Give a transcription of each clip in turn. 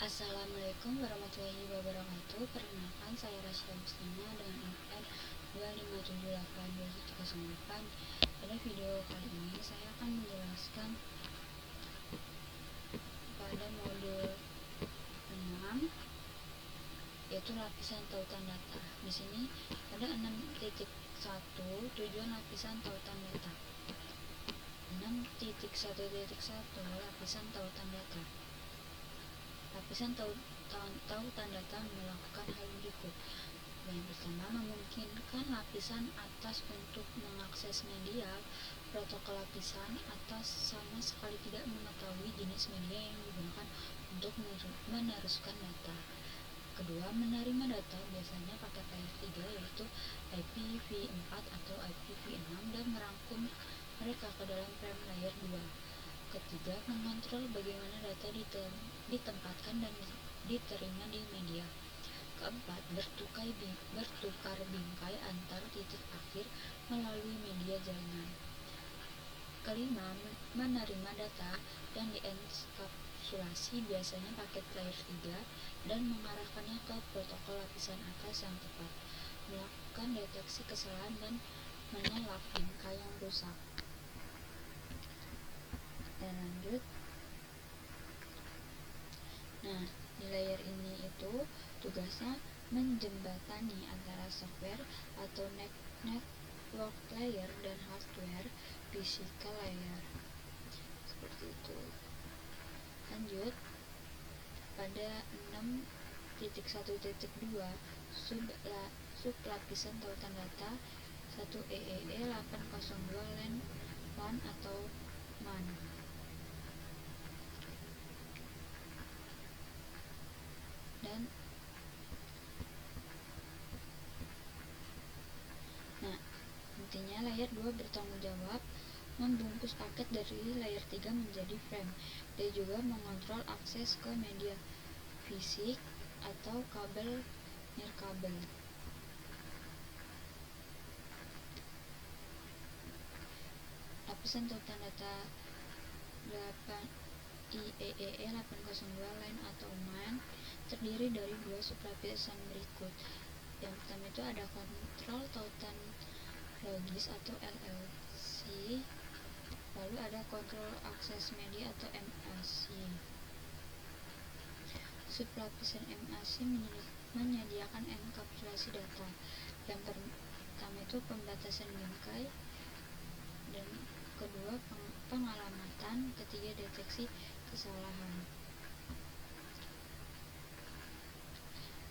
Assalamualaikum warahmatullahi wabarakatuh. Perkenalkan, saya Rasya Muslimah dengan NPM 2578208. Pada video kali ini saya akan menjelaskan pada modul 6, yaitu lapisan tautan data. Di sini ada 6.1 tujuan lapisan tautan data. 6.1.1 lapisan tautan data. Lapisan tautan data melakukan hal berikut. Yang pertama, memungkinkan lapisan atas untuk mengakses media. Protokol lapisan atas sama sekali tidak mengetahui jenis media yang digunakan untuk meneruskan data. Kedua, menerima data biasanya pakai layer 3, yaitu IPv4 atau IPv6, dan merangkum mereka ke dalam frame layer 2. Ketiga, mengontrol bagaimana data ditempatkan dan diterima di media. Keempat, bertukar bingkai antar titik akhir melalui media jaringan. Kelima, menerima data yang dienkapsulasi biasanya paket layer 3 dan mengarahkannya ke protokol lapisan atas yang tepat, melakukan deteksi kesalahan dan menyelap bingkai yang rusak. Dan lanjut. Nah, di layer ini itu tugasnya menjembatani antara software atau network layer dan hardware physical layer. Seperti itu. Lanjut. Pada 6.1.2 sub lapisan tautan data 1EEE 802 LAN atau MAN. Dan intinya layer 2 bertanggung jawab membungkus paket dari layer 3 menjadi frame. Dia juga mengontrol akses ke media fisik atau kabel nirkabel. Lapisan tautan data 8IEEE 802 LAN atau MAN terdiri dari dua sublapisan berikut. Yang pertama itu ada kontrol tautan logis atau LLC, lalu ada kontrol akses media atau MAC. Sublapisan MAC menyediakan enkapsulasi data. Yang pertama itu pembatasan bingkai, dan kedua pengalamatan, ketiga deteksi kesalahan.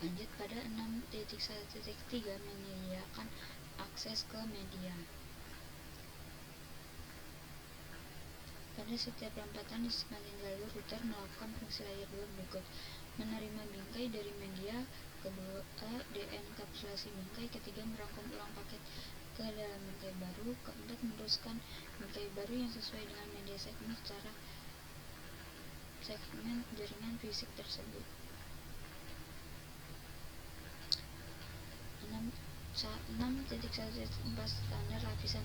Lanjut pada 6.1.3 menyediakan akses ke media. Pada setiap lompatan di sepanjang jalur, router melakukan fungsi layer 2 berikut: menerima bingkai dari media, kedua denkapsulasi bingkai, ketiga merangkum ulang paket ke dalam bingkai baru, keempat meneruskan bingkai baru yang sesuai dengan media segmen secara segmen jaringan fisik tersebut. 6.1.4 standar lapisan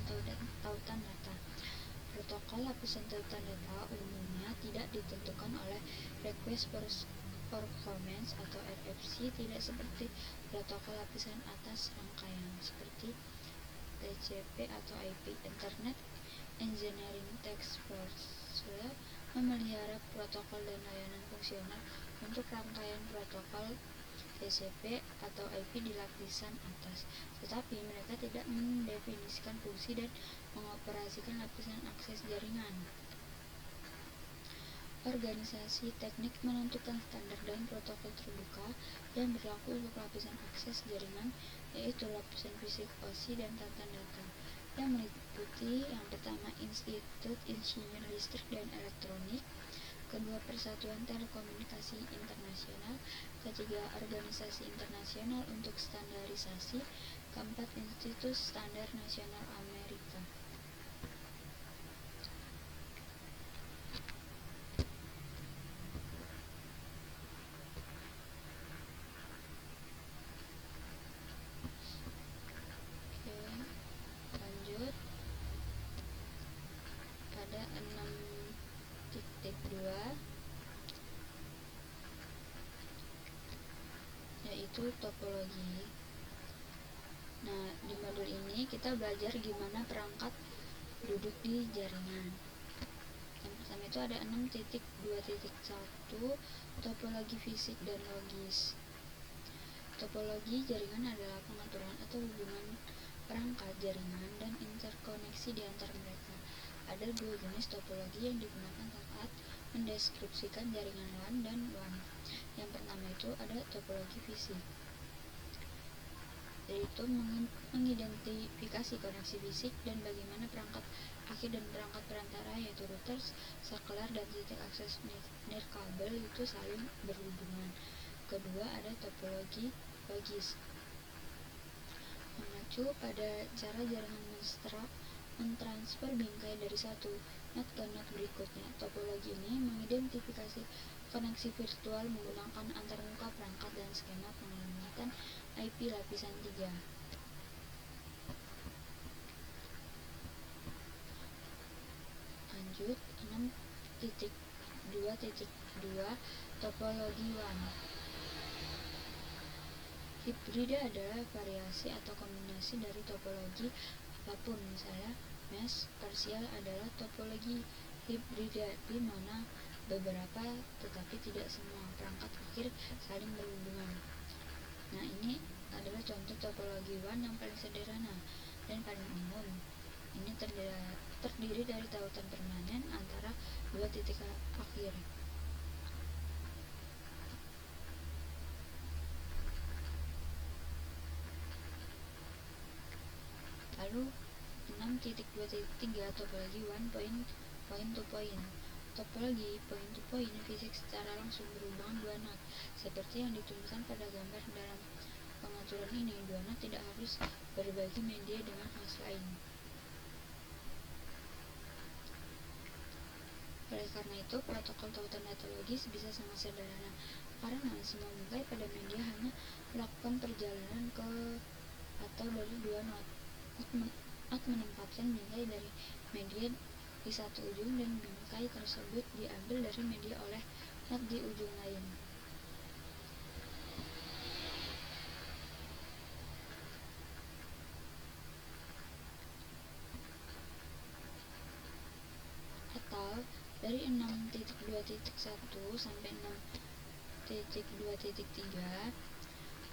tautan data. Protokol lapisan tautan data umumnya tidak ditentukan oleh Request Performance atau RFC, tidak seperti protokol lapisan atas rangkaian seperti TCP atau IP. Internet Engineering Task Force memelihara protokol dan layanan fungsional untuk rangkaian protokol TCP atau IP di lapisan atas, tetapi mereka tidak mendefinisikan fungsi dan mengoperasikan lapisan akses jaringan. Organisasi teknik menentukan standar dan protokol terbuka yang berlaku untuk lapisan akses jaringan, yaitu lapisan fisik OSI dan tautan data, yang meliputi yang pertama Institut Insinyur Listrik dan Elektronik, kedua Persatuan Telekomunikasi Internasional, ketiga Organisasi Internasional untuk Standarisasi, keempat Institut Standar Nasional Amerika. Lanjut pada 6.2 yaitu topologi. Nah, di modul ini kita belajar gimana perangkat duduk di jaringan. Yang pertama itu ada 6.2.1 topologi fisik dan logis. Topologi jaringan adalah pengaturan atau hubungan perangkat jaringan dan interkoneksi di antara mereka. Ada dua jenis topologi yang digunakan saat mendeskripsikan jaringan LAN dan WAN. Yang pertama itu ada topologi fisik, yaitu mengidentifikasi koneksi fisik dan bagaimana perangkat akhir dan perangkat perantara, yaitu routers, saklar, dan titik akses nirkabel itu saling berhubungan. Kedua ada topologi logis, mengacu pada cara jaringan mentransfer bingkai dari satu node ke node berikutnya. Topologi ini mengidentifikasi koneksi virtual menggunakan antarmuka perangkat dan skema pengelolaan IP lapisan 3. Lanjut, 6.2.2 topologi WAN. Hibrida adalah variasi atau kombinasi dari topologi apapun. Misalnya, mesh parsial adalah topologi hibrida di mana beberapa tetapi tidak semua perangkat akhir saling berhubungan. Nah, ini adalah contoh topologi WAN yang paling sederhana dan paling umum. Ini terdiri dari tautan permanen antara dua titik akhir. Lalu 6.2.3 topologi WAN point to point. Topologi point to point fisik secara langsung berhubungan dua node. Seperti yang ditunjukkan pada gambar dalam pengaturan ini, dua node tidak harus berbagi media dengan host lain. Oleh karena itu, protokol tautan data logis bisa sangat sederhana karena semua bingkai pada media hanya melakukan perjalanan ke atau dari dua node. Node menempatkan bingkai dari media di satu ujung dan bingkai tersebut diambil dari media oleh node di ujung lain. Atau dari 6.2.1 sampai 6.2.3.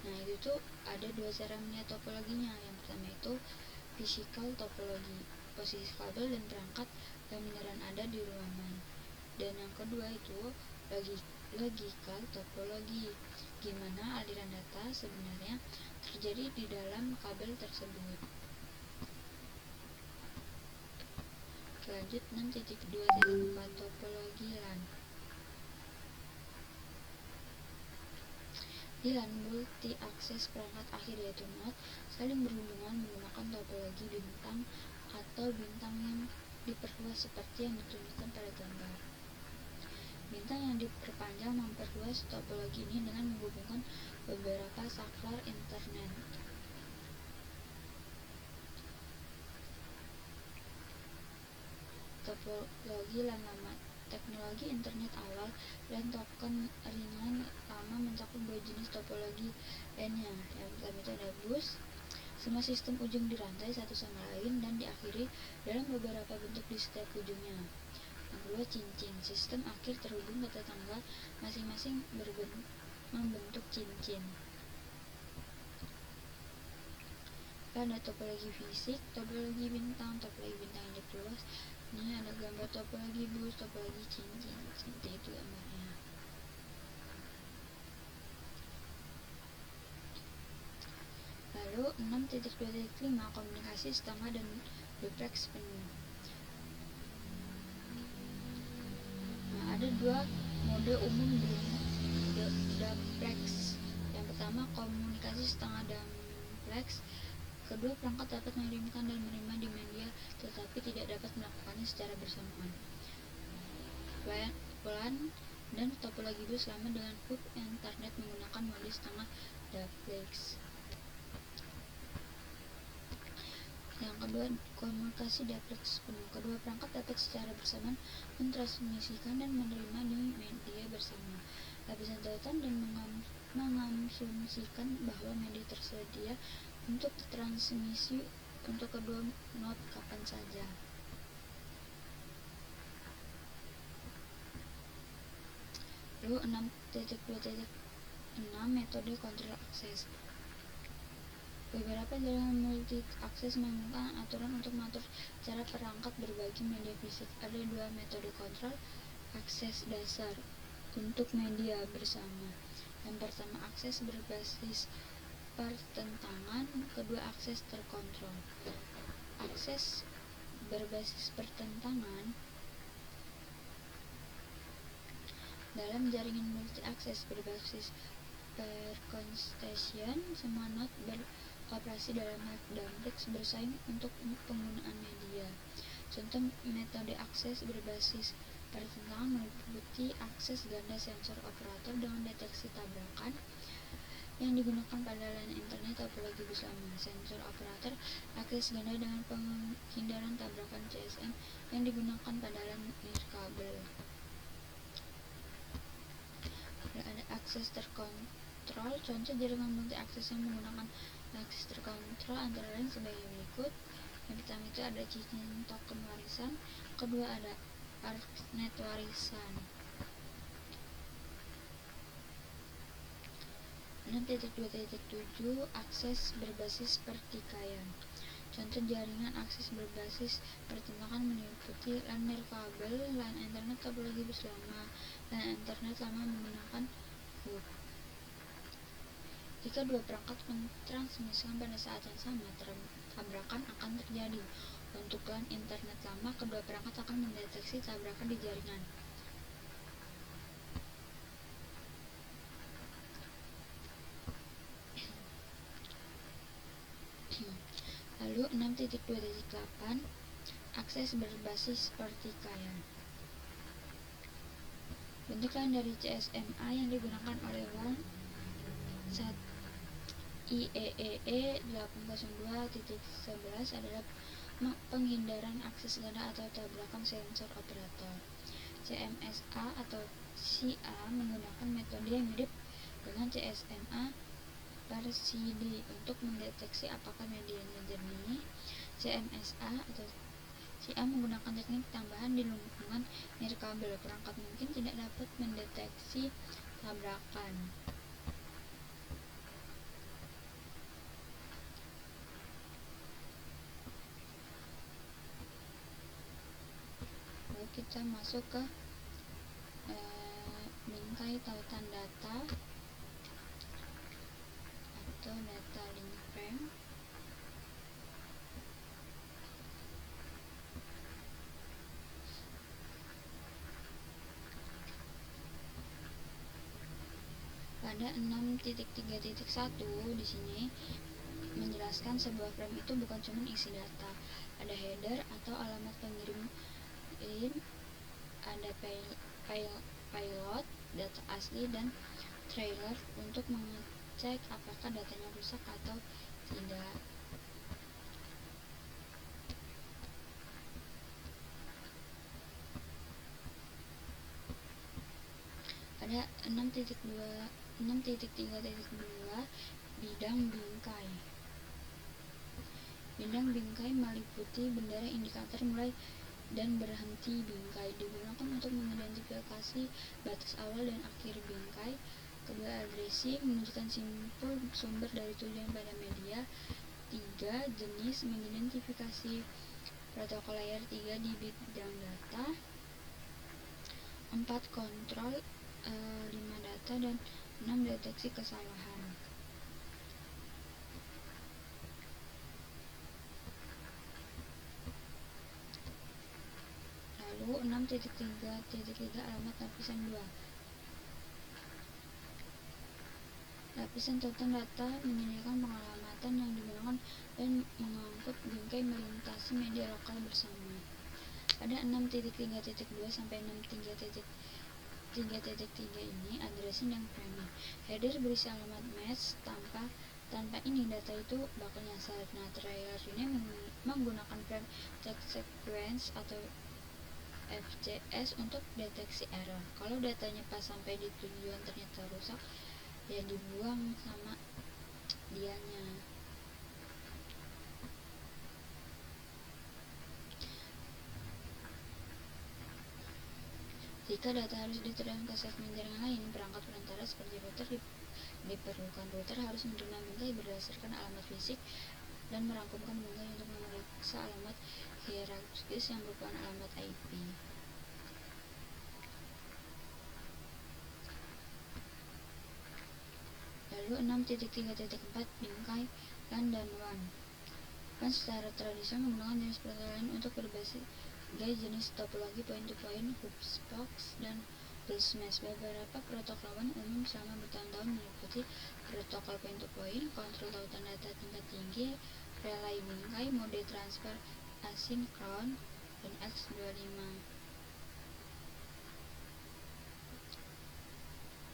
Nah, itu tuh ada dua cara melihat topologinya. Yang pertama itu physical topologi, posisi kabel dan perangkat yang beneran ada di ruangan. Dan yang kedua itu logical topologi, gimana aliran data sebenarnya terjadi di dalam kabel tersebut. Lanjut, 6.2.4 topologi LAN. Di LAN, multi akses perangkat akhir yaitu node saling berhubungan menggunakan topologi bintang atau bintang yang diperluas seperti yang ditunjukkan pada gambar. Bintang yang diperpanjang memperluas topologi ini dengan menghubungkan beberapa saklar internet. Topologi LAN lama. Teknologi internet awal dan token ringan lama mencakup dua jenis topologi lainnya. Yang pertama itu ada bus, semua sistem ujung dirantai satu sama lain dan diakhiri dalam beberapa bentuk di setiap ujungnya. Yang kedua, cincin, sistem akhir terhubung ke tetangga masing-masing membentuk cincin. Ada topologi fisik, topologi bintang yang diperluas. Ini ada gambar topologi bus, topologi cincin, seperti itu gambarnya. Lalu 6.2.5 komunikasi setengah dan duplex penuh. Nah, ada dua mode umum di duplex. Yang pertama komunikasi setengah duplex. Kedua perangkat dapat mengirimkan dan menerima di media tetapi tidak dapat melakukannya secara bersamaan. WLAN dan topologi bus sama dengan hub internet menggunakan mode setengah duplex. Yang kedua, komunikasi duplex penuh. Kedua perangkat dapat secara bersamaan mentransmisikan dan menerima di media bersama. Lapisan tautan dan mengasumsikan bahwa media tersedia untuk transmisi untuk kedua node kapan saja. Lalu 6.2.6 metode kontrol akses. Beberapa jaringan multi akses menggunakan aturan untuk mengatur cara perangkat berbagi media fisik. Ada dua metode kontrol akses dasar untuk media bersama. Yang pertama, akses berbasis pertentangan, kedua akses terkontrol. Akses berbasis pertentangan dalam jaringan multi akses berbasis perconstellation, semua node beroperasi dalam hak Dampex bersaing untuk penggunaan media. Contoh metode akses berbasis pertentangan meliputi akses ganda sensor operator dengan deteksi tabrakan yang digunakan pada LAN internet topologi bus lama. Sensor operator akses ganda dengan penghindaran tabrakan CSM yang digunakan pada LAN nirkabel. Ada akses terkontrol. Contoh jaringan multi akses yang menggunakan akses terkontrol antara lain sebagai berikut. Yang pertama itu ada cincin token warisan, kedua ada ARPANET warisan. 6.2.7 akses berbasis pertikaian. Contoh jaringan akses berbasis pertentangan meliputi LAN nirkabel, LAN internet topologi bus lama, LAN internet lama menggunakan hub. Jika dua perangkat mentransmisikan pada saat yang sama, tabrakan akan terjadi. Untuk LAN internet lama, kedua perangkat akan mendeteksi tabrakan di jaringan. Lalu 6.2.8 akses berbasis pertikaian. Bentuk lain dari CSMA yang digunakan oleh WAN IEEE 802.11 adalah penghindaran akses ganda atau tabrakan sensor operator. CMSA atau CA menggunakan metode yang mirip dengan CSMA versi D untuk mendeteksi apakah medianya jernih. CMSA atau CA menggunakan teknik tambahan di lingkungan nirkabel. Perangkat mungkin tidak dapat mendeteksi tabrakan. Lalu kita masuk ke bingkai tautan data atau data link frame. Pada 6.3.1 di sini menjelaskan sebuah frame itu bukan cuma isi data. Ada header atau alamat pengirim, ada payload, data asli, dan trailer untuk mengecek apakah datanya rusak atau tidak. Pada 6.3.2 bidang bingkai. Bidang bingkai meliputi bendera indikator mulai dan berhenti bingkai, digunakan untuk mengidentifikasi batas awal dan akhir bingkai. Kedua, addressing menunjukkan simpul sumber dari tujuan pada media. 3, jenis mengidentifikasi protokol layer 3 di bidang data. 4, kontrol. 5, data, dan 6, deteksi kesalahan. Lalu 6.3.3 alamat lapisan 2. Lapisan tautan data menyediakan pengalamatan yang digunakan dan mengangkut bingkai melintasi media lokal bersama. Pada 6.3.2 sampai 6.3.3 ini addressing dan framing. Header berisi alamat mesh, tanpa ini data itu bakal nyasar. Nah, trailer ini menggunakan frame text sequence atau FCS untuk deteksi error. Kalau datanya pas sampai di tujuan ternyata rusak, ya dibuang sama dianya. Jika data harus diterima ke segmen jaringan lain, perangkat perantara seperti router diperlukan. Router harus menerima bingkai berdasarkan alamat fisik dan merangkumkan bingkai untuk memeriksa alamat hierarkis yang merupakan alamat IP. Lalu 6.3.4 bingkai LAN dan WAN. WAN secara tradisional menggunakan jenis protokol lain untuk berbasis jenis topologi point-to-point, hubs, box, dan pulse mesh. Beberapa protokol WAN umum selama bertahun-tahun meliputi protokol point-to-point, kontrol tautan data tingkat tinggi, relay bingkai, mode transfer asinkron, dan X25.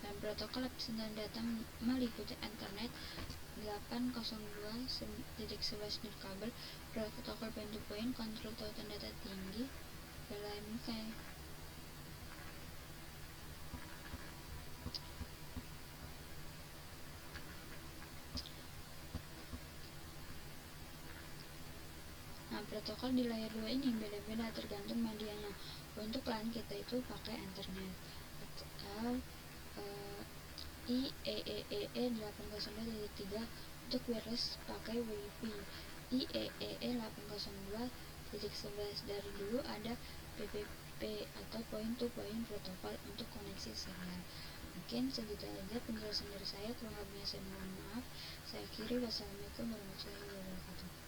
Dan protokol lapisan data meliputi Ethernet 802.11 nirkabel, protokol point-to-point, kontrol tautan data tinggi, relay bingkai. Nah, protokol di layer 2 ini beda-beda tergantung medianya. Untuk LAN kita itu pakai Ethernet atau IEEE 802.3. Untuk wireless pakai Wi-Fi IEEE 802.11. Dari dulu ada PPP atau point to point protokol untuk koneksi serial. Mungkin segitu aja penjelasan dari saya, kurang lebihnya saya mohon maaf. Saya akhiri, wassalamualaikum warahmatullahi wabarakatuh.